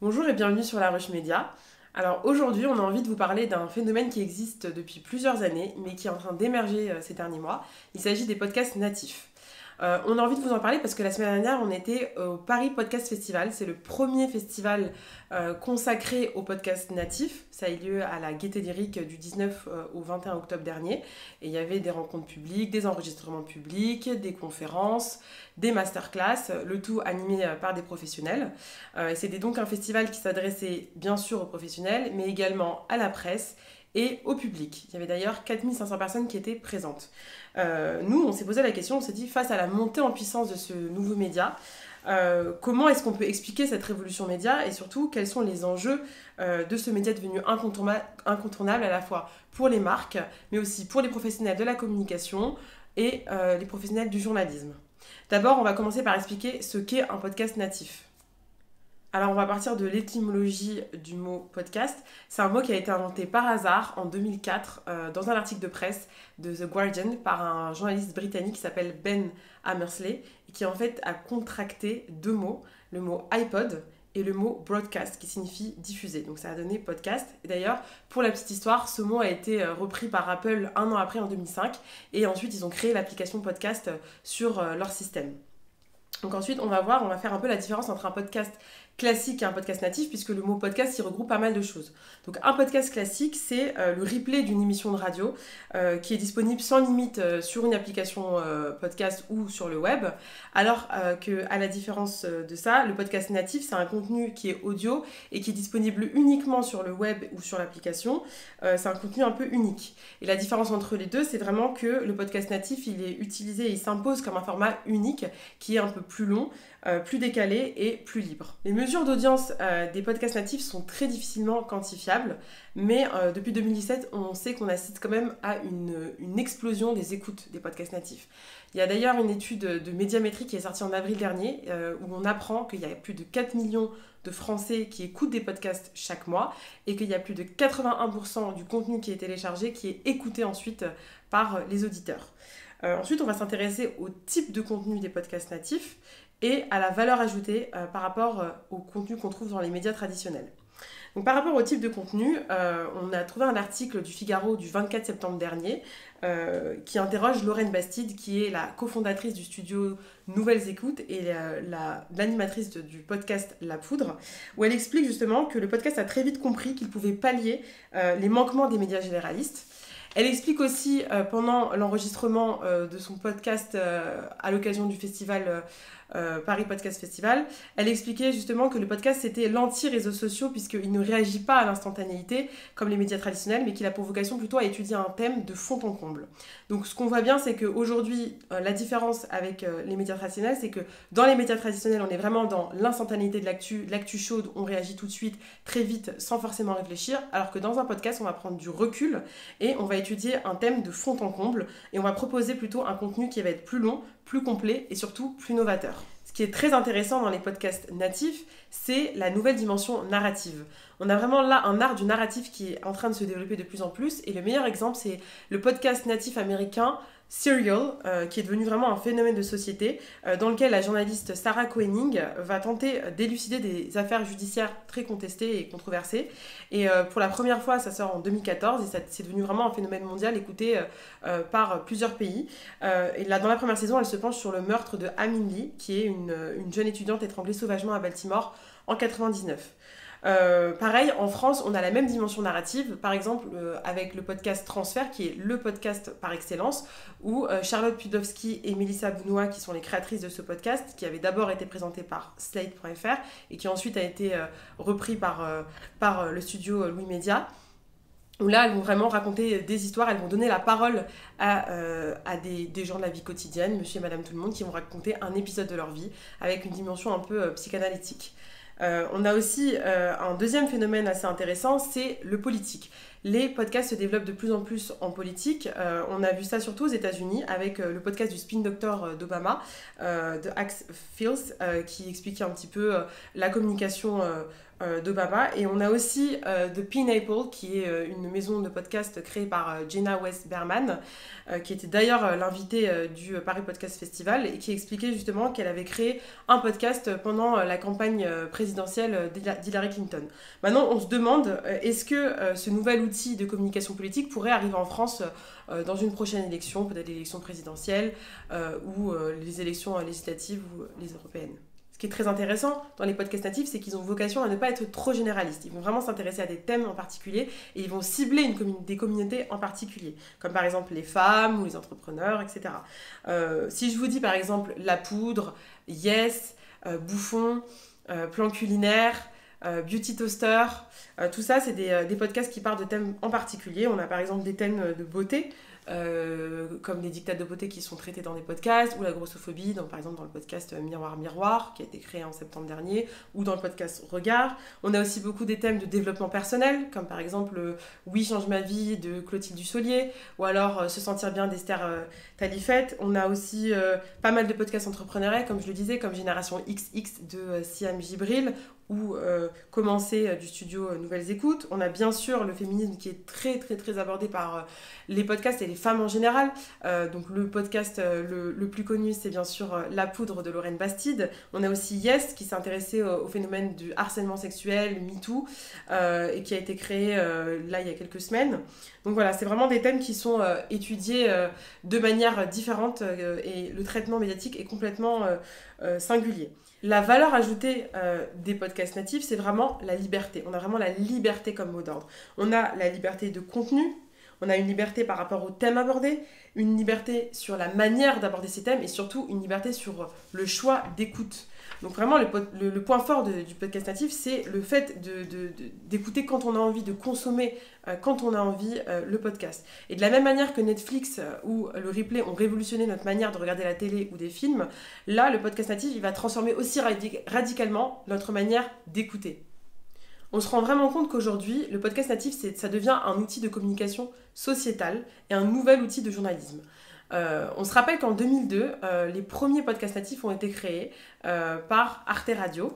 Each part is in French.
Bonjour et bienvenue sur La Ruche Média. Alors aujourd'hui, on a envie de vous parler d'un phénomène qui existe depuis plusieurs années, mais qui est en train d'émerger ces derniers mois. Il s'agit des podcasts natifs. On a envie de vous en parler parce que la semaine dernière, on était au Paris Podcast Festival. C'est le premier festival consacré aux podcasts natifs. Ça a eu lieu à la Gaîté Lyrique du 19 au 21 octobre dernier. Et il y avait des rencontres publiques, des enregistrements publics, des conférences, des masterclass, le tout animé par des professionnels. Et c'était donc un festival qui s'adressait bien sûr aux professionnels, mais également à la presse et au public. Il y avait d'ailleurs 4500 personnes qui étaient présentes. Nous, on s'est posé la question, on s'est dit, face à la montée en puissance de ce nouveau média, comment est-ce qu'on peut expliquer cette révolution média et surtout, quels sont les enjeux de ce média devenu incontournable à la fois pour les marques, mais aussi pour les professionnels de la communication et les professionnels du journalisme. D'abord, on va commencer par expliquer ce qu'est un podcast natif. Alors on va partir de l'étymologie du mot podcast. C'est un mot qui a été inventé par hasard en 2004 dans un article de presse de The Guardian par un journaliste britannique qui s'appelle Ben Hammersley et qui en fait a contracté deux mots, le mot iPod et le mot broadcast qui signifie diffuser. Donc ça a donné podcast. Et d'ailleurs, pour la petite histoire, ce mot a été repris par Apple un an après en 2005 et ensuite ils ont créé l'application podcast sur leur système. Donc ensuite, on va faire un peu la différence entre un podcast classique et un podcast natif, puisque le mot podcast, il regroupe pas mal de choses. Donc un podcast classique, c'est le replay d'une émission de radio qui est disponible sans limite sur une application podcast ou sur le web, alors qu'à la différence de ça, le podcast natif, c'est un contenu qui est audio et qui est disponible uniquement sur le web ou sur l'application. C'est un contenu un peu unique. Et la différence entre les deux, c'est vraiment que le podcast natif, il est utilisé et il s'impose comme un format unique qui est un peu plus long, plus décalé et plus libre. Les mesures d'audience des podcasts natifs sont très difficilement quantifiables, mais depuis 2017, on sait qu'on assiste quand même à une explosion des écoutes des podcasts natifs. Il y a d'ailleurs une étude de Médiamétrie qui est sortie en avril dernier, où on apprend qu'il y a plus de 4 millions de Français qui écoutent des podcasts chaque mois, et qu'il y a plus de 81% du contenu qui est téléchargé qui est écouté ensuite par les auditeurs. Ensuite, on va s'intéresser au type de contenu des podcasts natifs et à la valeur ajoutée par rapport au contenu qu'on trouve dans les médias traditionnels. Donc, par rapport au type de contenu, on a trouvé un article du Figaro du 24 septembre dernier qui interroge Lorraine Bastide, qui est la cofondatrice du studio Nouvelles Écoutes et l'animatrice du podcast La Poudre, où elle explique justement que le podcast a très vite compris qu'il pouvait pallier les manquements des médias généralistes. Elle explique aussi pendant l'enregistrement de son podcast à l'occasion du festival Paris Podcast Festival, elle expliquait justement que le podcast c'était l'anti-réseaux sociaux puisqu'il ne réagit pas à l'instantanéité comme les médias traditionnels, mais qu'il a pour vocation plutôt à étudier un thème de fond en comble. Donc ce qu'on voit bien, c'est qu'aujourd'hui, la différence avec les médias traditionnels, c'est que dans les médias traditionnels, on est vraiment dans l'instantanéité de l'actu chaude, on réagit tout de suite, très vite, sans forcément réfléchir, alors que dans un podcast, on va prendre du recul et on va étudier un thème de fond en comble et on va proposer plutôt un contenu qui va être plus long, plus complet et surtout plus novateur. Ce qui est très intéressant dans les podcasts natifs, c'est la nouvelle dimension narrative. On a vraiment là un art du narratif qui est en train de se développer de plus en plus et le meilleur exemple, c'est le podcast natif américain Serial, qui est devenu vraiment un phénomène de société, dans lequel la journaliste Sarah Koenig va tenter d'élucider des affaires judiciaires très contestées et controversées. Et pour la première fois, ça sort en 2014 et c'est devenu vraiment un phénomène mondial écouté par plusieurs pays. Et là, dans la première saison, elle se penche sur le meurtre de Amin Lee, qui est une jeune étudiante étranglée sauvagement à Baltimore en 99. Pareil, en France, on a la même dimension narrative, par exemple avec le podcast Transfert, qui est le podcast par excellence, où Charlotte Pudlowski et Mélissa Bounoua, qui sont les créatrices de ce podcast, qui avait d'abord été présenté par Slate.fr et qui ensuite a été repris par le studio Louis Média, où là, elles vont vraiment raconter des histoires, elles vont donner la parole à des gens de la vie quotidienne, monsieur et madame tout le monde, qui vont raconter un épisode de leur vie avec une dimension un peu psychanalytique. On a aussi un deuxième phénomène assez intéressant, c'est le politique. les podcasts se développent de plus en plus en politique. On a vu ça surtout aux États-Unis avec le podcast du Spin Doctor d'Obama, de Axe Fields, qui expliquait un petit peu la communication d'Obama. Et on a aussi The Pineapple, qui est une maison de podcast créée par Jenna West Berman, qui était d'ailleurs l'invitée du Paris Podcast Festival et qui expliquait justement qu'elle avait créé un podcast pendant la campagne présidentielle d'Hillary Clinton. Maintenant, on se demande, est-ce que ce nouvel outil de communication politique pourrait arriver en France dans une prochaine élection, peut-être l'élection présidentielle ou les élections législatives ou les européennes. Ce qui est très intéressant dans les podcasts natifs, c'est qu'ils ont vocation à ne pas être trop généralistes. Ils vont vraiment s'intéresser à des thèmes en particulier et ils vont cibler des communautés en particulier, comme par exemple les femmes ou les entrepreneurs, etc. Si je vous dis par exemple La Poudre, Yes, Bouffon, Plan Culinaire, Beauty Toaster, tout ça c'est des podcasts qui parlent de thèmes en particulier. On a par exemple des thèmes de beauté, comme les dictats de beauté qui sont traités dans des podcasts, ou la grossophobie, par exemple dans le podcast Miroir Miroir, qui a été créé en septembre dernier, ou dans le podcast Regard. On a aussi beaucoup des thèmes de développement personnel, comme par exemple Oui, change ma vie de Clotilde Dussolier, ou alors Se sentir bien d'Esther Talifet. On a aussi pas mal de podcasts entrepreneuriaux, comme je le disais, comme Génération XX de Siam Gibril, ou Commencer du studio Nouvelles Écoutes. On a bien sûr le féminisme qui est très très très abordé par les podcasts et les femmes en général. Donc le podcast le plus connu, c'est bien sûr La Poudre de Lorraine Bastide. On a aussi Yes qui s'est intéressé au phénomène du harcèlement sexuel, MeToo, et qui a été créé là il y a quelques semaines. Donc voilà, c'est vraiment des thèmes qui sont étudiés de manière différente et le traitement médiatique est complètement singulier. La valeur ajoutée des podcasts natifs, c'est vraiment la liberté. On a vraiment la liberté comme mot d'ordre. On a la liberté de contenu, on a une liberté par rapport aux thèmes abordés, une liberté sur la manière d'aborder ces thèmes et surtout une liberté sur le choix d'écoute. Donc vraiment, le point fort du podcast natif, c'est le fait d'écouter quand on a envie, de consommer quand on a envie le podcast. Et de la même manière que Netflix ou le replay ont révolutionné notre manière de regarder la télé ou des films, là, le podcast natif, il va transformer aussi radicalement notre manière d'écouter. On se rend vraiment compte qu'aujourd'hui, le podcast natif, ça devient un outil de communication sociétale et un nouvel outil de journalisme. On se rappelle qu'en 2002, les premiers podcasts natifs ont été créés par Arte Radio,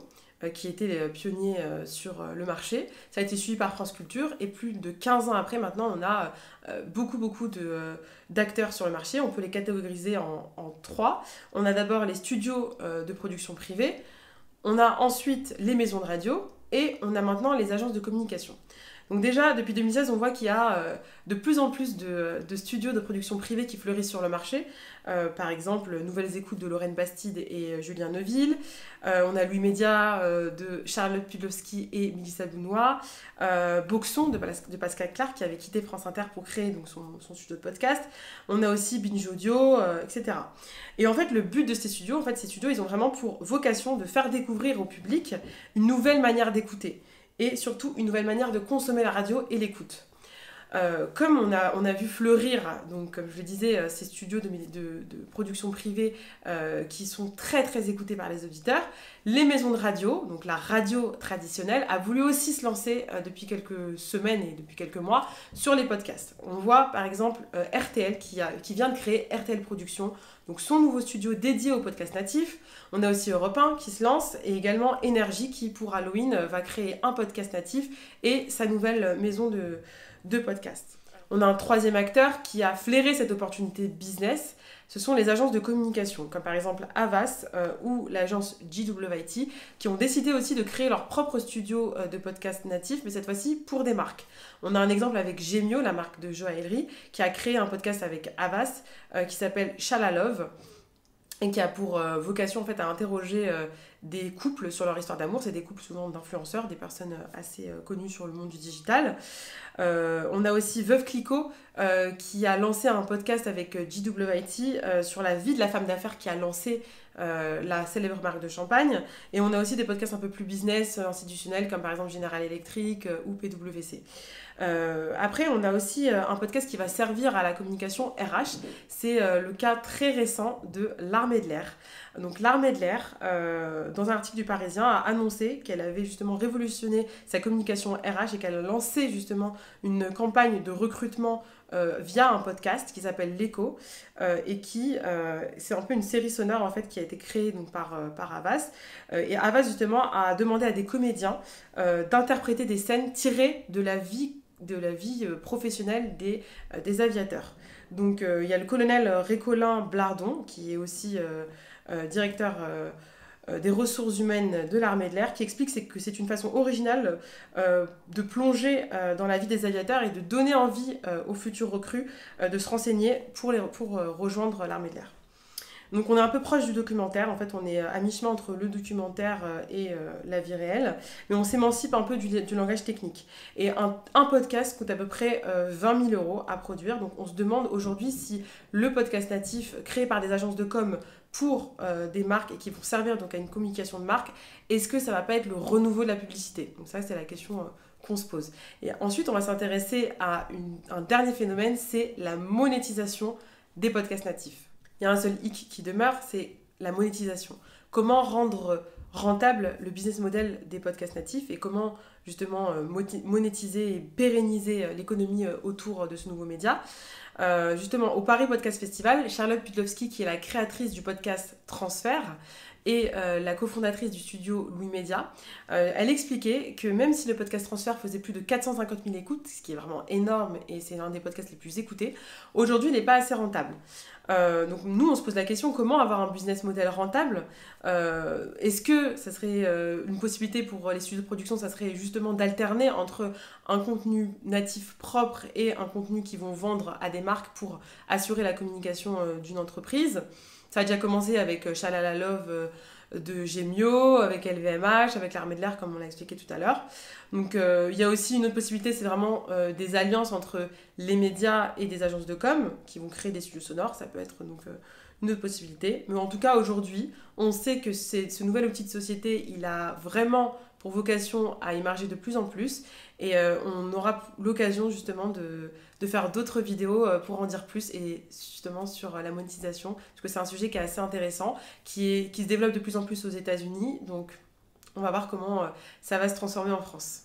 qui était les pionniers sur le marché. Ça a été suivi par France Culture et plus de 15 ans après, maintenant, on a beaucoup d'acteurs sur le marché. On peut les catégoriser en trois. On a d'abord les studios de production privée, on a ensuite les maisons de radio et on a maintenant les agences de communication. Donc déjà, depuis 2016, on voit qu'il y a de plus en plus de studios de production privée qui fleurissent sur le marché. Par exemple, Nouvelles Écoutes de Lorraine Bastide et Julien Neuville. On a Louis Média de Charlotte Pudlowski et Mélissa Bounois. Boxon de Pascal Clark qui avait quitté France Inter pour créer donc, son studio de podcast. On a aussi Binge Audio, etc. Et en fait, le but de ces studios, ils ont vraiment pour vocation de faire découvrir au public une nouvelle manière d'écouter. Et surtout une nouvelle manière de consommer la radio et l'écoute. Comme on a vu fleurir, donc, comme je le disais, ces studios de production privée qui sont très très écoutés par les auditeurs, les maisons de radio, donc la radio traditionnelle, a voulu aussi se lancer depuis quelques semaines et depuis quelques mois sur les podcasts. On voit par exemple RTL qui vient de créer RTL Productions, donc son nouveau studio dédié aux podcasts natifs. On a aussi Europe 1 qui se lance et également Énergie qui pour Halloween va créer un podcast natif et sa nouvelle maison de podcast. On a un troisième acteur qui a flairé cette opportunité business, ce sont les agences de communication, comme par exemple Havas ou l'agence GWIT, qui ont décidé aussi de créer leur propre studio de podcast natif, mais cette fois-ci pour des marques. On a un exemple avec Gemio, la marque de joaillerie, qui a créé un podcast avec Havas qui s'appelle Shalalove, et qui a pour vocation en fait à interroger des couples sur leur histoire d'amour. C'est des couples souvent d'influenceurs, des personnes assez connues sur le monde du digital. On a aussi Veuve Clicquot qui a lancé un podcast avec GWIT sur la vie de la femme d'affaires qui a lancé la célèbre marque de champagne. Et on a aussi des podcasts un peu plus business, institutionnels, comme par exemple General Electric ou PwC. Après, on a aussi un podcast qui va servir à la communication RH. C'est le cas très récent de l'Armée de l'air. Donc l'Armée de l'air, dans un article du Parisien, a annoncé qu'elle avait justement révolutionné sa communication RH et qu'elle a lancé justement une campagne de recrutement via un podcast qui s'appelle L'Écho et qui, c'est un peu une série sonore en fait qui a été créée donc, par Havas. Et Havas justement a demandé à des comédiens d'interpréter des scènes tirées de la vie professionnelle des aviateurs. Donc il y a le colonel Récolin Blardon qui est aussi directeur des ressources humaines de l'armée de l'air, qui explique que c'est une façon originale de plonger dans la vie des aviateurs et de donner envie aux futurs recrues de se renseigner pour rejoindre l'armée de l'air. Donc on est un peu proche du documentaire, en fait on est à mi-chemin entre le documentaire et la vie réelle, mais on s'émancipe un peu du langage technique. Et un podcast coûte à peu près 20 000 € à produire, donc on se demande aujourd'hui si le podcast natif créé par des agences de com pour des marques et qui vont servir donc à une communication de marque, est-ce que ça va pas être le renouveau de la publicité? Donc ça c'est la question qu'on se pose. Et ensuite on va s'intéresser à un dernier phénomène, c'est la monétisation des podcasts natifs. Il y a un seul hic qui demeure, c'est la monétisation. Comment rendre rentable le business model des podcasts natifs et comment justement monétiser et pérenniser l'économie autour de ce nouveau média. Justement, au Paris Podcast Festival, Charlotte Pudlowski, qui est la créatrice du podcast Transfert et la cofondatrice du studio Louis Média, elle expliquait que même si le podcast Transfert faisait plus de 450 000 écoutes, ce qui est vraiment énorme et c'est l'un des podcasts les plus écoutés, aujourd'hui il n'est pas assez rentable. Donc nous on se pose la question, comment avoir un business model rentable? Est-ce que ça serait une possibilité pour les studios de production, ça serait justement d'alterner entre un contenu natif propre et un contenu qu'ils vont vendre à des marques pour assurer la communication d'une entreprise? Ça a déjà commencé avec Shalala Love de Gemio, avec LVMH, avec l'armée de l'air comme on l'a expliqué tout à l'heure. Donc il y a aussi une autre possibilité, c'est vraiment des alliances entre les médias et des agences de com qui vont créer des studios sonores, ça peut être donc une autre possibilité. Mais en tout cas aujourd'hui, on sait que ce nouvel outil de société, il a vraiment pour vocation à émerger de plus en plus et on aura l'occasion justement de faire d'autres vidéos pour en dire plus et justement sur la monétisation parce que c'est un sujet qui est assez intéressant, qui se développe de plus en plus aux États-Unis, donc on va voir comment ça va se transformer en France.